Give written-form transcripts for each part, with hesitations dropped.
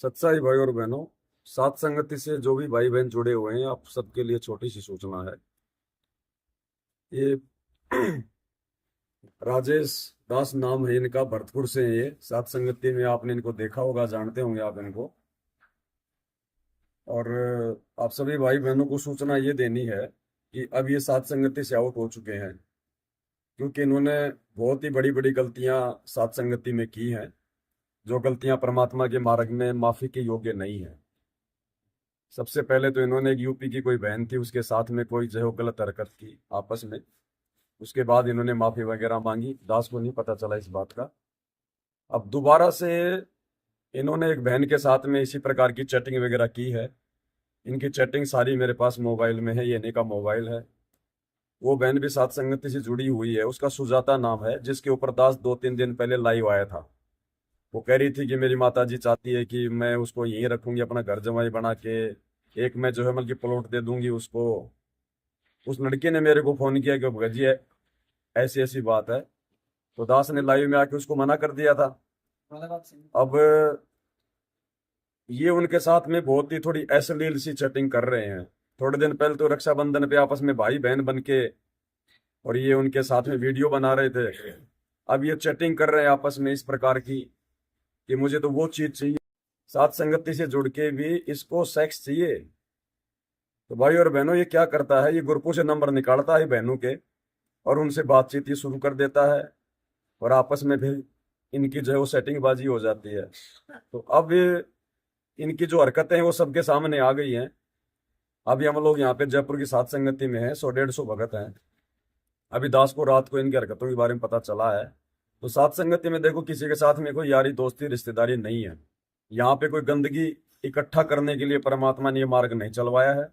सच्चाई भाई और बहनों, सात संगति से जो भी भाई बहन जुड़े हुए हैं, आप सबके लिए छोटी सी सूचना है। ये राजेश दास नाम है इनका, भरतपुर से है। ये सात संगति में आपने इनको देखा होगा, जानते होंगे आप इनको। और आप सभी भाई बहनों को सूचना ये देनी है कि अब ये सात संगति से आउट हो चुके हैं, क्योंकि इन्होंने बहुत ही बड़ी बड़ी गलतियां सात संगति में की हैं, जो गलतियां परमात्मा के मार्ग में माफी के योग्य नहीं है। सबसे पहले तो इन्होंने एक यूपी की कोई बहन थी, उसके साथ में कोई जो है वो गलत हरकत की आपस में। उसके बाद इन्होंने माफी वगैरह मांगी, दास को नहीं पता चला इस बात का। अब दोबारा से इन्होंने एक बहन के साथ में इसी प्रकार की चैटिंग वगैरह की है। इनकी चैटिंग सारी मेरे पास मोबाइल में है, ये इन्हीं का मोबाइल है। वो बहन भी सात संगति से जुड़ी हुई है, उसका सुजाता नाम है, जिसके ऊपर दास 2-3 दिन पहले लाइव आया था। वो कह रही थी कि मेरी माता जी चाहती है कि मैं उसको यहीं रखूंगी, अपना घर जमाई बना के। एक मैं जो है मतलब कि प्लॉट दे दूंगी उसको। उस लड़के ने मेरे को फोन किया कि भगत जी, ऐसी ऐसी बात है। तो दास ने लाइव में आके उसको मना कर दिया था। अब ये उनके साथ में बहुत ही थोड़ी अश्लील सी चैटिंग कर रहे हैं। थोड़े दिन पहले तो रक्षाबंधन पे आपस में भाई बहन बन के और ये उनके साथ में वीडियो बना रहे थे। अब ये चैटिंग कर रहे हैं आपस में इस प्रकार की कि मुझे तो वो चीज चाहिए। साथ संगति से जुड़ के भी इसको सेक्स चाहिए। तो भाई और बहनों, ये क्या करता है, ये ग्रुपों से नंबर निकालता है बहनों के और उनसे बातचीत ये शुरू कर देता है। और आपस में भी इनकी जो है वो सेटिंग बाजी हो जाती है। तो अब इनकी जो हरकतें हैं वो सबके सामने आ गई हैं। अभी हम लोग यहाँ पे जयपुर की सात संगति में है, 100-150 भगत हैं। अभी दास को रात को इनकी हरकतों के बारे में पता चला है। तो सात संगति में देखो, किसी के साथ में कोई यारी दोस्ती रिश्तेदारी नहीं है। यहाँ पे कोई गंदगी इकट्ठा करने के लिए परमात्मा ने ये मार्ग नहीं चलवाया है।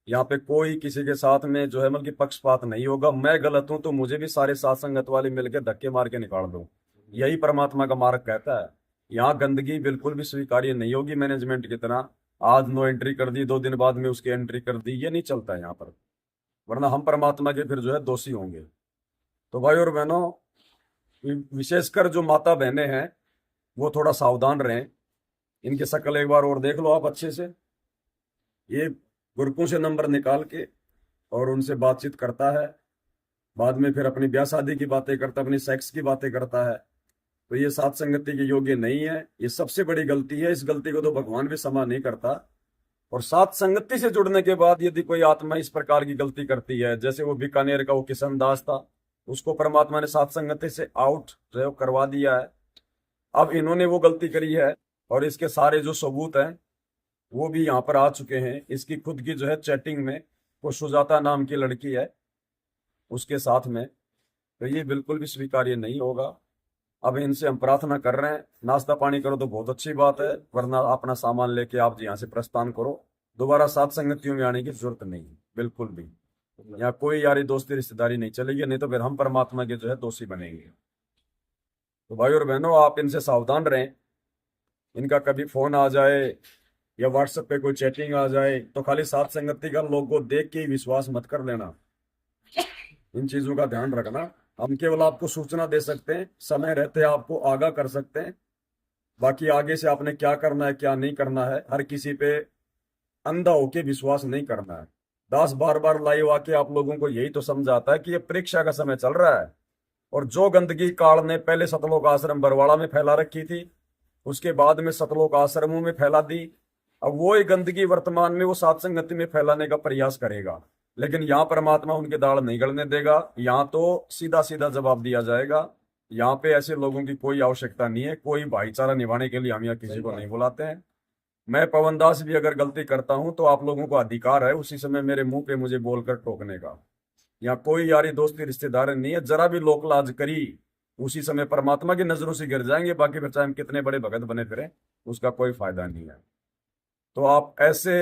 यहाँ पे कोई किसी के साथ में जो है मतलब कि पक्षपात नहीं होगा। मैं गलत हूं तो मुझे भी सारे सात संगत वाले मिलकर धक्के मार के निकाल दो, यही परमात्मा का मार्ग कहता है। यहाँ गंदगी बिल्कुल भी स्वीकार्य नहीं होगी। मैनेजमेंट की तरह आज नो एंट्री कर दी, 2 दिन बाद में उसकी एंट्री कर दी, ये नहीं चलता है यहाँ पर। वरना हम परमात्मा के फिर जो है दोषी होंगे। तो भाई और बहनों, विशेषकर जो माता बहनें हैं वो थोड़ा सावधान रहें। इनकी शक्ल एक बार और देख लो आप अच्छे से। ये ग्रुपों से नंबर निकाल के और उनसे बातचीत करता है, बाद में फिर अपनी ब्याह शादी की बातें करता है, अपनी सेक्स की बातें करता है। तो ये सात संगति के योग्य नहीं है, ये सबसे बड़ी गलती है। इस गलती को तो भगवान भी क्षमा नहीं करता। और सात संगति से जुड़ने के बाद यदि कोई आत्मा इस प्रकार की गलती करती है, जैसे वो बीकानेर का वो किशन दास था, उसको परमात्मा ने सात संगति से आउट जो है करवा दिया है। अब इन्होंने वो गलती करी है और इसके सारे जो सबूत हैं वो भी यहाँ पर आ चुके हैं। इसकी खुद की जो है चैटिंग में वो सुजाता नाम की लड़की है उसके साथ में। तो ये बिल्कुल भी स्वीकार्य नहीं होगा। अब इनसे हम प्रार्थना कर रहे हैं, नाश्ता पानी करो तो बहुत अच्छी बात है, वरना अपना सामान लेके आप यहाँ से प्रस्थान करो। दोबारा सात संगतियों में आने की जरूरत नहीं है बिल्कुल भी। यहाँ कोई यारी दोस्ती रिश्तेदारी नहीं चलेगी, नहीं तो फिर हम परमात्मा के जो है दोषी बनेंगे। तो भाई और बहनों, आप इनसे सावधान रहें। इनका कभी फोन आ जाए या व्हाट्सएप पे कोई चैटिंग आ जाए तो खाली सात संगति का लोगो देख के ही विश्वास मत कर लेना। इन चीजों का ध्यान रखना। हम केवल आपको सूचना दे सकते हैं, समय रहते आपको आगाह कर सकते हैं। बाकी आगे से आपने क्या करना है क्या नहीं करना है, हर किसी पे अंधा होके विश्वास नहीं करना है। दास बार बार लाइव आके आप लोगों को यही तो समझाता है कि ये परीक्षा का समय चल रहा है। और जो गंदगी काल ने पहले सतलोक आश्रम बरवाड़ा में फैला रखी थी, उसके बाद में सतलोक आश्रमों में फैला दी, अब वो ही गंदगी वर्तमान में वो सात संगति में फैलाने का प्रयास करेगा। लेकिन यहाँ परमात्मा उनके दाढ़ नहीं गलने देगा। यहाँ तो सीधा सीधा जवाब दिया जाएगा। यहाँ पे ऐसे लोगों की कोई आवश्यकता नहीं है। कोई भाईचारा निभाने के लिए हम यहाँ किसी को नहीं बुलाते हैं। मैं पवन दास भी अगर गलती करता हूं तो आप लोगों को अधिकार है उसी समय मेरे मुंह पे मुझे बोलकर टोकने का। यहाँ कोई यारी दोस्ती रिश्तेदार नहीं है। जरा भी लोक लाज करी उसी समय परमात्मा की नजरों से गिर जाएंगे। बाकी फिर चाहे हम कितने बड़े भगत बने फिरे, उसका कोई फायदा नहीं है। तो आप ऐसे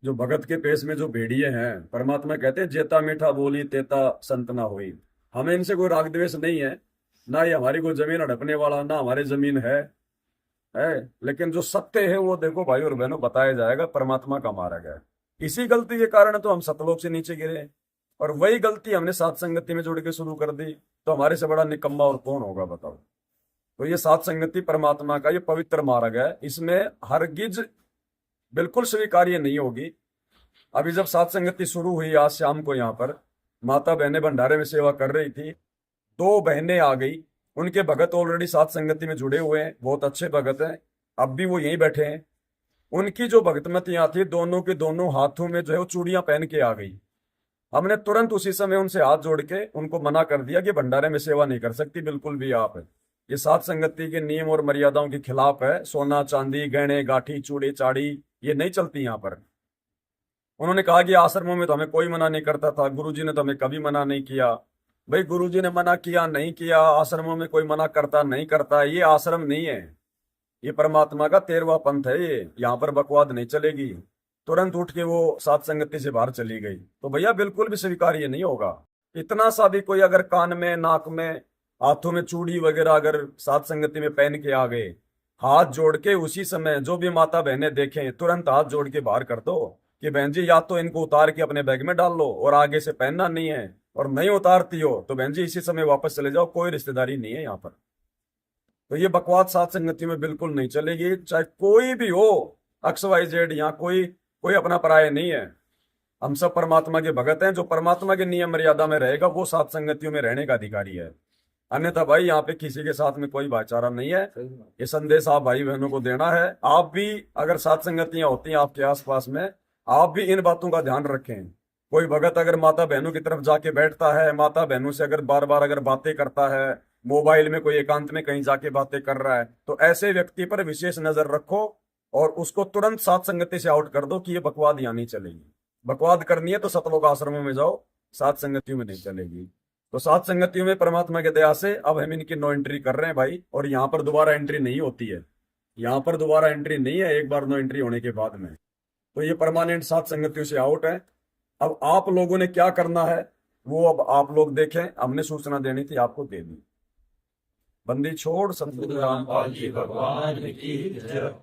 जो भगत के पेश में जो भेड़िए हैं, परमात्मा कहते हैं जेता मीठा बोली तेता संत ना होई। हमें इनसे कोई राग द्वेष नहीं है, ना ये हमारी कोई जमीन हड़पने वाला, ना हमारी जमीन है। लेकिन जो सत्य है वो देखो भाई और बहनों बताया जाएगा, परमात्मा का मार्ग है। इसी गलती के कारण तो हम सतलोक से नीचे गिरे। और वही गलती हमने सात संगति में जुड़ के शुरू कर दी, तो हमारे से बड़ा निकम्मा और कौन होगा बताओ। तो ये सात संगति परमात्मा का ये पवित्र मार्ग है, इसमें हरगिज बिल्कुल स्वीकार्य नहीं होगी। अभी जब सात संगति शुरू हुई आज शाम को, यहाँ पर माता बहनें भंडारे में सेवा कर रही थी, दो बहनें आ गई, उनके भगत ऑलरेडी सात संगति में जुड़े हुए हैं, बहुत अच्छे भगत हैं, अब भी वो यहीं बैठे हैं। उनकी जो भगतमतियां थी, दोनों के दोनों हाथों में जो है वो चूड़ियां पहन के आ गई। हमने तुरंत उसी समय उनसे हाथ जोड़ के उनको मना कर दिया कि भंडारे में सेवा नहीं कर सकती बिल्कुल भी आप। ये सात संगति के नियम और मर्यादाओं के खिलाफ है। सोना चांदी गहने गाठी चूड़ी चाड़ी ये नहीं चलती यहाँ पर। उन्होंने कहा कि आश्रमों में तो हमें कोई मना नहीं करता था, गुरुजी ने तो हमें कभी मना नहीं किया। भाई गुरुजी ने मना किया नहीं किया, आश्रमों में कोई मना करता नहीं करता, ये आश्रम नहीं है, ये परमात्मा का 13वां पंथ है। ये यहाँ पर बकवाद नहीं चलेगी। तुरंत उठ के वो सात संगति से बाहर चली गई। तो भैया बिल्कुल भी स्वीकार्य नहीं होगा। इतना सा भी कोई अगर कान में नाक में हाथों में चूड़ी वगैरह अगर सात संगति में पहन के आ गए, हाथ जोड़ के उसी समय जो भी माता बहनें देखें तुरंत हाथ जोड़ के बाहर कर दो कि बहन जी या तो इनको उतार के अपने बैग में डाल लो और आगे से पहनना नहीं है, और नहीं उतारती हो तो बहन जी इसी समय वापस चले जाओ, कोई रिश्तेदारी नहीं है यहाँ पर। तो ये बकवाद सात संगति में बिल्कुल नहीं चलेगी, चाहे कोई भी हो, XYZ, यहाँ कोई कोई अपना पराया नहीं है। हम सब परमात्मा के भगत हैं। जो परमात्मा के नियम मर्यादा में रहेगा वो सात संगतियों में रहने का अधिकारी है। अन्यथा भाई यहाँ पे किसी के साथ में कोई भाईचारा नहीं है। ये संदेश आप भाई बहनों को देना है। आप भी अगर सात संगतियां होती हैं आपके आसपास में, आप भी इन बातों का ध्यान रखें। कोई भगत अगर माता बहनों की तरफ जाके बैठता है, माता बहनों से अगर बार बार अगर बातें करता है, मोबाइल में कोई एकांत में कहीं जाके बातें कर रहा है, तो ऐसे व्यक्ति पर विशेष नजर रखो और उसको तुरंत सात संगति से आउट कर दो कि ये बकवाद यहाँ नहीं चलेगी। बकवाद करनी है तो सतलोक आश्रमों में जाओ, सात संगतियों में नहीं चलेगी। तो सात संगतियों में परमात्मा के दया से अब हम इनकी नो एंट्री कर रहे हैं भाई, और यहाँ पर दोबारा एंट्री नहीं होती है। यहाँ पर दोबारा एंट्री नहीं है एक बार नो एंट्री होने के बाद में। तो ये परमानेंट सात संगतियों से आउट है। अब आप लोगों ने क्या करना है वो अब आप लोग देखें। हमने सूचना देनी थी, आपको दे दी। बंदी छोड़ सतगुरु रामपाल जी भगवान की जय।